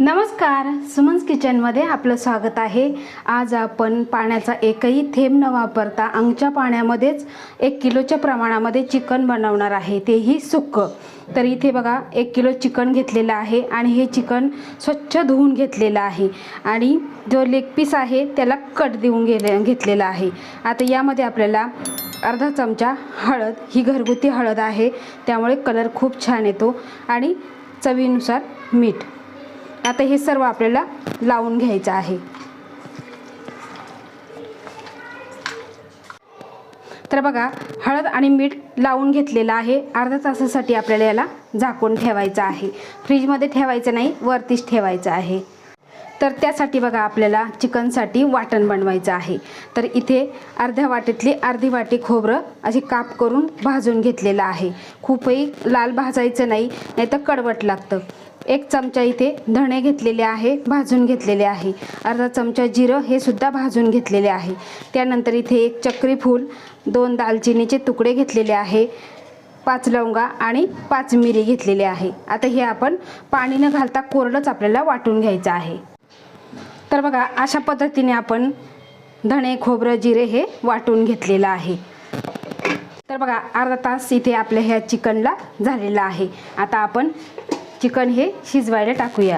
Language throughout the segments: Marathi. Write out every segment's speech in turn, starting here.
नमस्कार, सुमन्स किचनमध्ये आपलं स्वागत आहे। आज आपण पाण्याचा एकही थेंब न वापरता अंगच्या पाण्यामध्येच 1 किलोच्या प्रमाणामध्ये चिकन बनवणार आहे, तेही सुक्कं। तर इथे बघा 1 किलो चिकन घेतलेलं आहे आणि हे चिकन स्वच्छ धुवून घेतलेलं आहे आणि जो लेग पीस आहे त्याला कट देऊन घेतलेला आहे। आता यामध्ये आपल्याला अर्धा चमचा हळद, ही घरगुती हळद आहे त्यामुळे कलर खूप छान येतो, आणि चवीनुसार मीठ। आता हे सर्व आपल्याला लावून घ्यायचं आहे। तर बघा हळद आणि मीठ लावून घेतलेलं आहे। अर्धा तासासाठी आपल्याला याला झाकून ठेवायचं आहे। फ्रीजमध्ये ठेवायचं नाही, वरतीच ठेवायचं आहे। तर त्यासाठी बघा आपल्याला चिकनसाठी वाटण बनवायचं आहे। तर इथे अर्ध्या वाटीतली अर्धी वाटी खोबरं असे काप करून भाजून घेतलेलं आहे। खूपही लाल भाजायचं नाही, नाहीतर कडवट लागतं। 1 चमचा इथे धणे घेतलेले आहे, भाजून घेतलेले आहे। अर्धा चमचा जिरं हे सुद्धा भाजून घेतलेले आहे। त्यानंतर इथे 1 चक्री फूल, 2 दालचिनीचे तुकडे घेतलेले आहे, 5 लवंगा आणि 5 मिरी घेतलेले आहे। आता हे आपण पाणी न घालता कोरडंच आपल्याला वाटून घ्यायचं आहे। तर बघा अशा पद्धतीने आपण धणे, खोबरं, जिरे हे वाटून घेतलेलं आहे। तर बघा अर्धा तास इथे आपल्या ह्या चिकनला झालेला आहे। आता आपण चिकन हे शिजवायला टाकूया।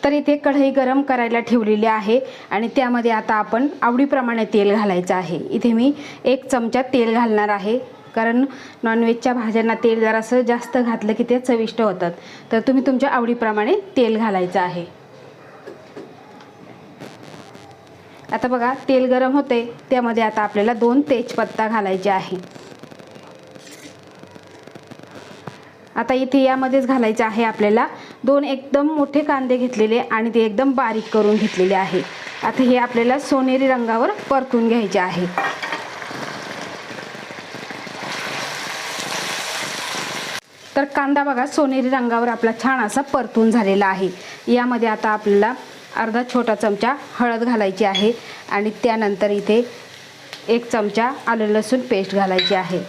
तर इथे कढई गरम करायला ठेवलेली आहे आणि त्यामध्ये आता आपण आवडीप्रमाणे तेल घालायचं आहे। इथे मी 1 चमचा तेल घालणार आहे, कारण नॉनव्हेजच्या भाज्यांना तेल जरासं जास्त घातलं की ते चविष्ट होतात। तर तुम्ही तुमच्या आवडीप्रमाणे तेल घालायचं आहे। आता बघा तेल गरम होते, त्यामध्ये आता आपल्याला 2 तेजपत्ता घालायचे आहे। आता इथे यामध्येच घालायचं आहे आपल्याला 2 एकदम मोठे कांदे घेतलेले आणि ते एकदम बारीक करून घेतलेले आहे। आता हे आपल्याला सोनेरी रंगावर परतून घ्यायचे आहे। तर कांदा बघा सोनेरी रंगावर आपला छान असा परतून झालेला आहे। यामध्ये आता आपल्याला अर्धा छोटा चमचा हळद घालायची आहे आणि त्यानंतर इथे 1 चमचा आलं लसूण पेस्ट घालायची आहे।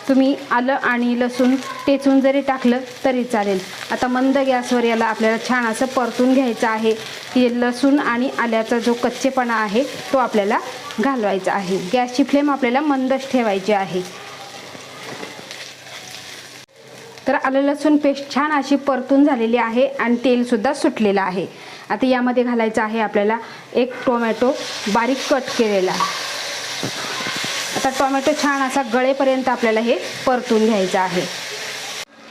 तुम्ही आलं आणि लसूण टेचून जरी टाकलं तरी चालेल। आता मंद गॅसवर याला आपल्याला छान असं परतून घ्यायचं आहे की लसूण आणि आल्याचा जो कच्चेपणा आहे तो आपल्याला घालवायचा आहे। गॅसची फ्लेम आपल्याला मंदच ठेवायची आहे। तर आलं लसूण पेस्ट छान अशी परतून झालेली आहे आणि तेल सुद्धा सुटलेलं आहे। आता यामध्ये घालायचं आहे आपल्याला 1 टोमॅटो बारीक कट केलेला। आता टोमॅटो छान असा गळेपर्यंत आपल्याला हे परतून घ्यायचं आहे।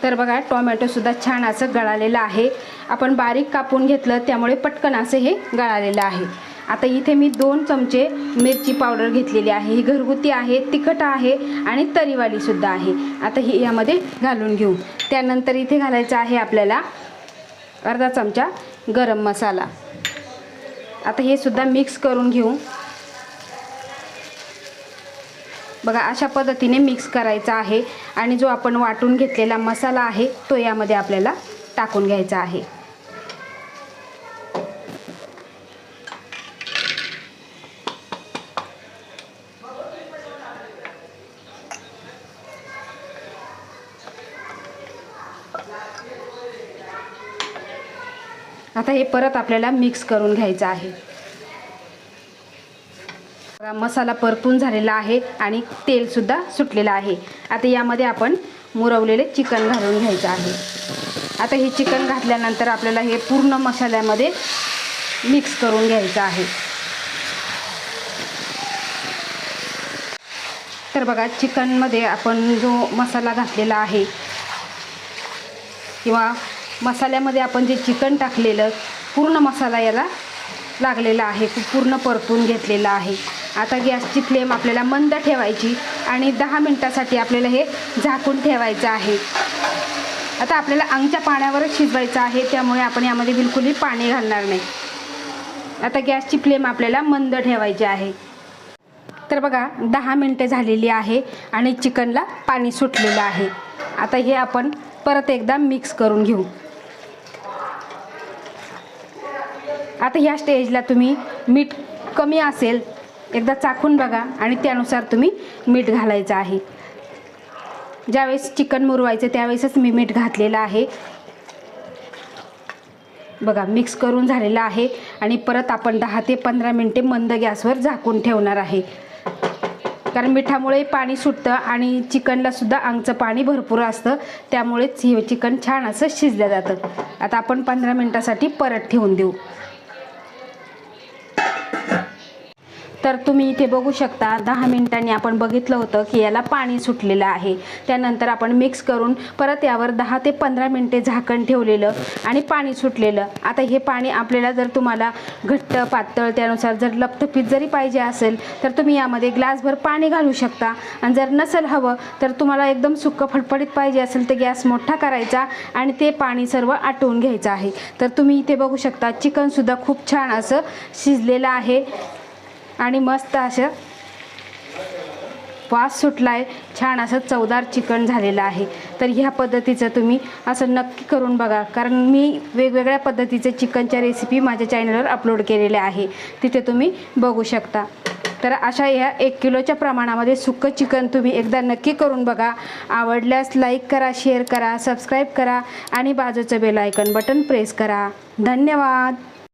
तर बघा टोमॅटो सुद्धा छान असं गळालेलं आहे। आपण बारीक कापून घेतलं त्यामुळे पटकन असं हे गळालेलं आहे। आता इथे मी 2 चमचे मिरची पावडर घेतलेली आहे। ही घरगुती आहे, तिखट आहे आणि तरीवाली सुद्धा आहे। आता ही यामध्ये घालून घेऊ। त्यानंतर इथे घालायचं आहे आपल्याला अर्धा चमचा गरम मसाला। आता हे सुद्धा मिक्स करून घेऊ। बघा अशा पद्धतीने मिक्स करायचा आहे आणि जो आपण वाटून घेतलेला मसाला आहे तो यामध्ये आपल्याला टाकून घ्यायचा आहे। आता हे परत आपल्याला मिक्स करून घ्यायचं आहे। मसाला परतून झालेला आहे आणि तेल सुद्धा सुटलेलं आहे। आता यामध्ये आपण मुरवलेले चिकन घालून घ्यायचं आहे। आता हे चिकन घातल्यानंतर आपल्याला हे पूर्ण मसाल्यामध्ये मिक्स करून घ्यायचं आहे। तर बघा चिकनमध्ये आपण जो मसाला घातलेला आहे किंवा मसाल्यामध्ये आपण जे चिकन टाकलेलं पूर्ण मसाला याला लागलेला आहे, पूर्ण परतून घेतलेला आहे। आता गॅसची फ्लेम आपल्याला मंद ठेवायची आणि 10 मिनिटासाठी आपल्याला हे झाकून ठेवायचं आहे। आता आपल्याला अंगच्या पाण्यावरच शिजवायचं आहे, त्यामुळे आपण यामध्ये बिलकुलही पाणी घालणार नाही। आता गॅसची फ्लेम आपल्याला मंद ठेवायची आहे। तर बघा 10 मिनिटे झालेली आहे आणि चिकनला पाणी सुटलेलं आहे। आता हे आपण परत एकदा मिक्स करून घेऊ। आता ह्या स्टेजला तुम्ही मीठ कमी असेल एकदा चाखून बघा आणि त्यानुसार तुम्ही मीठ घालायचं आहे। ज्यावेळेस चिकन मुरवायचं त्यावेळेसच मी मीठ घातलेलं आहे। बघा मिक्स करून झालेला आहे आणि परत आपण 10 ते 15 मिनटे मंद गॅसवर झाकून ठेवणार आहे, कारण मिठामुळे पाणी सुटतं आणि चिकनला सुद्धा अंगचं पाणी भरपूर असतं, त्यामुळेच हे चिकन छान असं शिजलं जातं. आता आपण 15 मिनटासाठी परत ठेवून देऊ. तर तुम्ही इथे बघू शकता 10 मिनिटांनी आपण बघितलं होतं की याला पाणी सुटलेलं आहे. त्यानंतर आपण मिक्स करून परत यावर 10 ते 15 मिनटे झाकण ठेवलेलं आणि पाणी सुटलेलं. आता हे पाणी आपल्याला जर तुम्हाला घट्ट पातळ त्यानुसार जर लपथपीत जरी पाहिजे असेल तर तुम्ही यामध्ये ग्लासभर पाणी घालू शकता, आणि जर नसेल हवं तर तुम्हाला एकदम सुक्कं फडफडीत पाहिजे असेल तर गॅस मोठा करायचा आणि ते पाणी सर्व आटवून घ्यायचं आहे. तर तुम्ही इथे बघू शकता चिकनसुद्धा खूप छान असं शिजलेलं आहे आणि मस्त असं वास सुटलाय, छान असं चवदार चिकन झालेलं आहे. तर ह्या पद्धतीचं तुम्ही असं नक्की करून बघा, कारण मी वेगवेगळ्या पद्धतीचे चिकनच्या रेसिपी माझ्या चॅनलवर अपलोड केलेल्या आहे, तिथे तुम्ही बघू शकता. तर अशा ह्या 1 किलोच्या प्रमाणामध्ये सुक्कं चिकन तुम्ही एकदा नक्की करून बघा. आवडल्यास लाईक करा, शेअर करा, सबस्क्राईब करा आणि बाजूचं बेल आयकॉन बटन प्रेस करा. धन्यवाद.